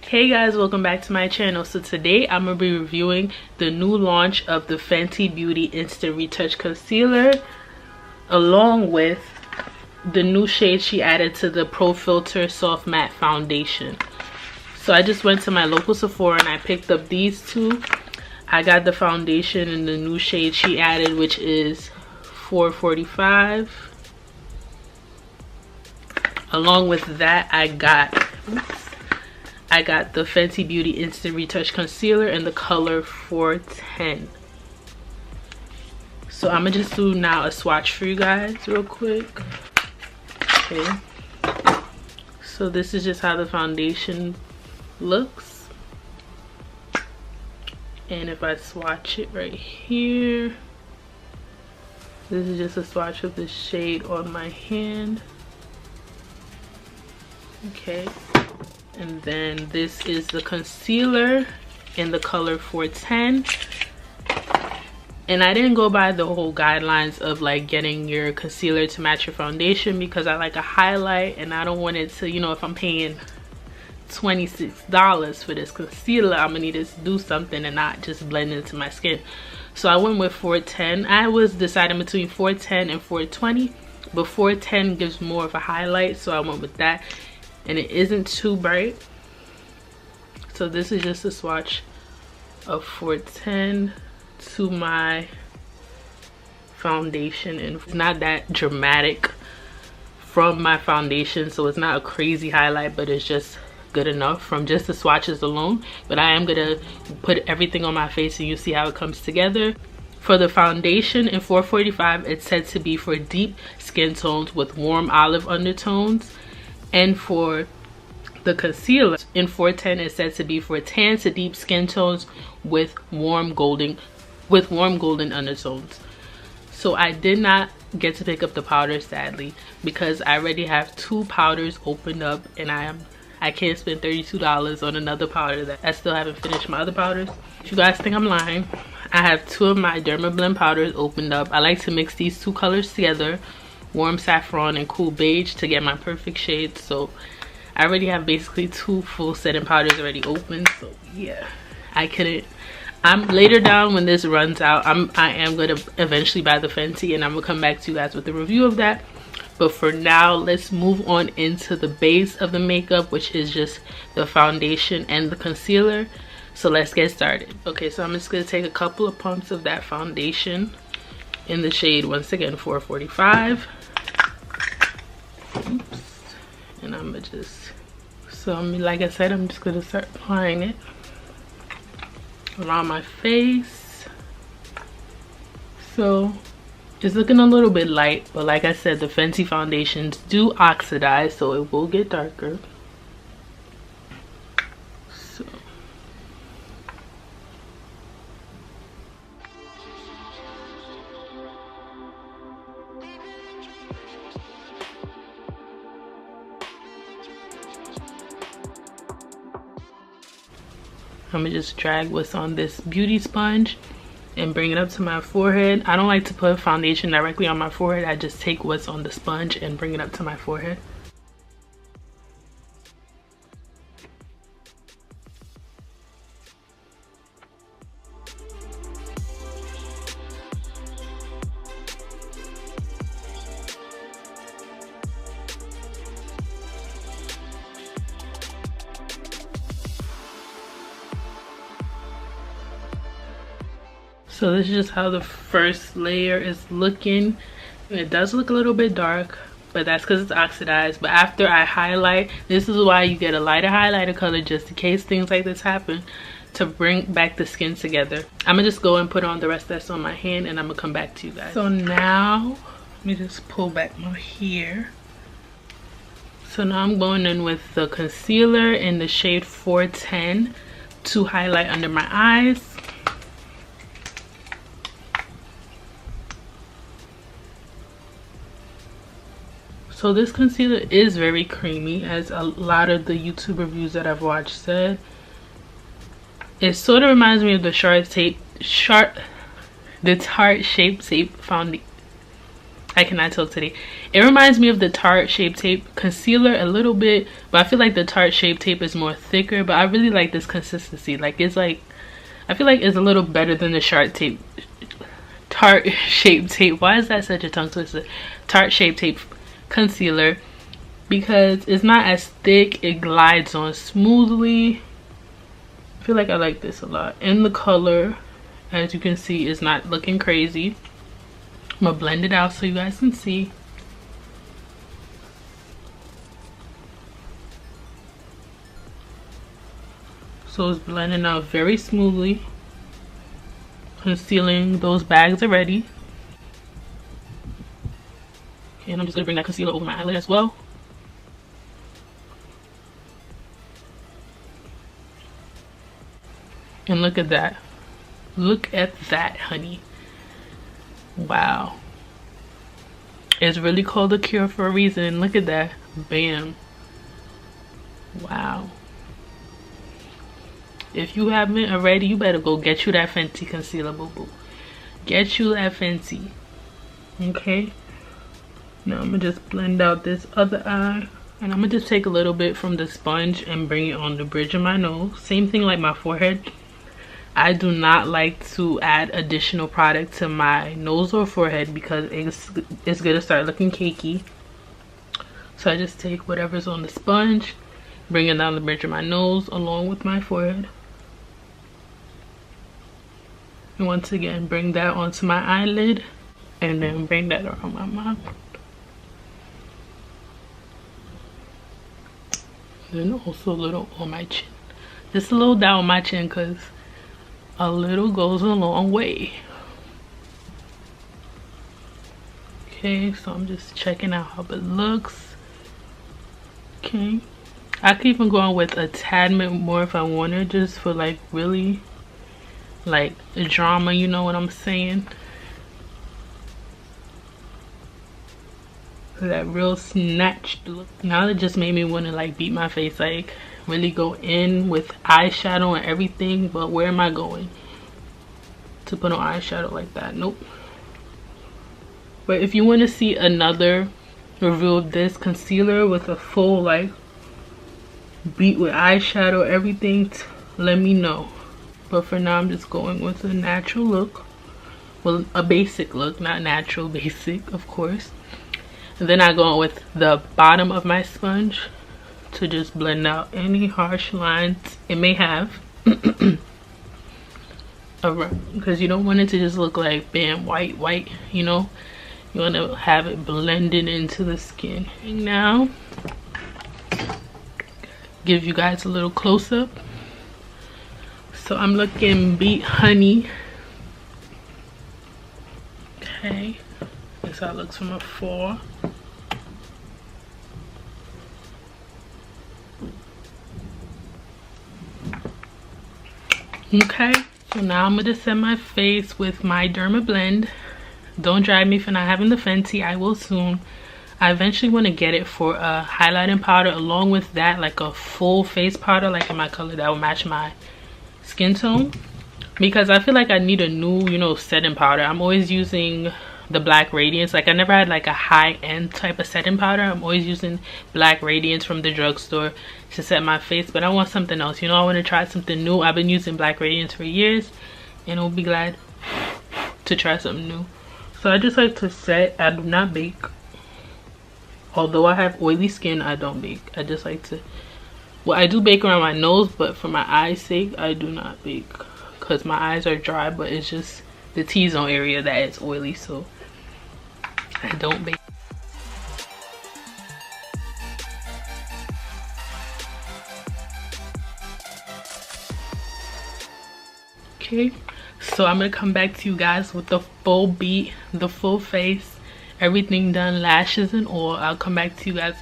Hey guys, welcome back to my channel. So today I'm gonna be reviewing the new launch of the Fenty Beauty Instant Retouch Concealer, along with the new shade she added to the Pro Filter Soft Matte Foundation. So I just went to my local Sephora and I picked up these two. I got the foundation in the new shade she added, which is $4.45. Along with that, I got the Fenty Beauty Instant Retouch Concealer in the color 410. So I'm gonna just do now a swatch for you guys real quick. Okay. So this is just how the foundation looks. And if I swatch it right here, this is just a swatch of the shade on my hand. Okay. And then this is the concealer in the color 410. And I didn't go by the whole guidelines of like getting your concealer to match your foundation, because I like a highlight and I don't want it to, you know, if I'm paying $26 for this concealer, I'm gonna need it to do something and not just blend into my skin. So I went with 410. I was deciding between 410 and 420, but 410 gives more of a highlight, so I went with that. And it isn't too bright. So this is just a swatch of 410 to my foundation, and it's not that dramatic from my foundation, so it's not a crazy highlight, but it's just good enough from just the swatches alone. But I am gonna put everything on my face and you see how it comes together. For the foundation in 445, it's said to be for deep skin tones with warm olive undertones. And for the concealer in 410, it's said to be for tan to deep skin tones with warm golden undertones. So I did not get to pick up the powder, sadly, because I already have two powders opened up, and I can't spend $32 on another powder that I still haven't finished my other powders. If you guys think I'm lying, I have two of my Derma Blend powders opened up. I like to mix these two colors together, warm saffron and cool beige, to get my perfect shade. So I already have basically two full setting powders already open. So yeah, I'm later down when this runs out, I am gonna eventually buy the Fenty, and I'm gonna come back to you guys with a review of that. But for now, let's move on into the base of the makeup, which is just the foundation and the concealer. So let's get started. Okay, so I'm just gonna take a couple of pumps of that foundation in the shade, once again, 445. Oops. And I'm gonna just, like I said, I'm just gonna start applying it around my face. So it's looking a little bit light, but like I said, the Fenty foundations do oxidize, so it will get darker. So I'm gonna just drag what's on this beauty sponge and bring it up to my forehead. I don't like to put foundation directly on my forehead. I just take what's on the sponge and bring it up to my forehead. So this is just how the first layer is looking. It does look a little bit dark, but that's because it's oxidized. But after I highlight, this is why you get a lighter highlighter color, just in case things like this happen, to bring back the skin together. I'm gonna just go and put on the rest that's on my hand, and I'm gonna come back to you guys. So now, let me just pull back my hair. So now I'm going in with the concealer in the shade 410 to highlight under my eyes. So this concealer is very creamy, as a lot of the YouTube reviews that I've watched said. It sort of reminds me of the Tarte Shape Tape foundation. I cannot tell today. It reminds me of the Tarte Shape Tape concealer a little bit, but I feel like the Tarte Shape Tape is more thicker, but I really like this consistency. Like, it's like, I feel like it's a little better than the Tarte Shape Tape. Why is that such a tongue twister? Tarte Shape Tape concealer, because it's not as thick, it glides on smoothly. I feel like I like this a lot. And the color, as you can see, is not looking crazy. I'm gonna blend it out so you guys can see. So it's blending out very smoothly, concealing those bags already. Okay, and I'm just gonna bring that concealer over my eyelid as well. And look at that. Look at that, honey. Wow. It's really called a cure for a reason. Look at that. Bam. Wow. If you haven't already, you better go get you that Fenty concealer, boo-boo. Get you that Fenty. Okay. Now I'm gonna just blend out this other eye. And I'm gonna just take a little bit from the sponge and bring it on the bridge of my nose. Same thing like my forehead. I do not like to add additional product to my nose or forehead because it's gonna start looking cakey. So I just take whatever's on the sponge, bring it down the bridge of my nose along with my forehead. And once again, bring that onto my eyelid and then bring that around my mouth. Then also a little on my chin. Just a little down my chin because a little goes a long way. Okay, so I'm just checking out how it looks. Okay, I could even go on with a tad bit more if I wanted, just for like really like drama, you know what I'm saying? That real snatched look. Now it just made me want to like beat my face, like really go in with eyeshadow and everything, but where am I going to put on eyeshadow like that? Nope. But if you want to see another review of this concealer with a full like beat with eyeshadow, everything, let me know. But for now, I'm just going with a natural look. Well, a basic look, not natural, basic, of course. And then I go with the bottom of my sponge to just blend out any harsh lines it may have. Because you don't want it to just look like bam, white, you know. You want to have it blended into the skin. And now, give you guys a little close-up. So I'm looking beat honey. Okay, that's how it looks from afar. Okay, so now I'm gonna set my face with my Derma Blend. Don't drive me for not having the Fenty. I will soon. I eventually want to get it for a highlighting powder along with that, like a full face powder, like in my color that will match my skin tone, because I feel like I need a new, you know, setting powder. I'm always using the Black Radiance. Like I never had like a high-end type of setting powder. I'm always using Black Radiance from the drugstore to set my face, but I want something else, you know. I want to try something new. I've been using Black Radiance for years and I'll be glad to try something new. So I just like to set. I do not bake. Although I have oily skin, I don't bake. I just like to, well, I do bake around my nose, but for my eyes' sake, I do not bake because my eyes are dry, but it's just the T-zone area that is oily, so I don't bake. Okay, so I'm gonna come back to you guys with the full beat, the full face, everything done, lashes and all. I'll come back to you guys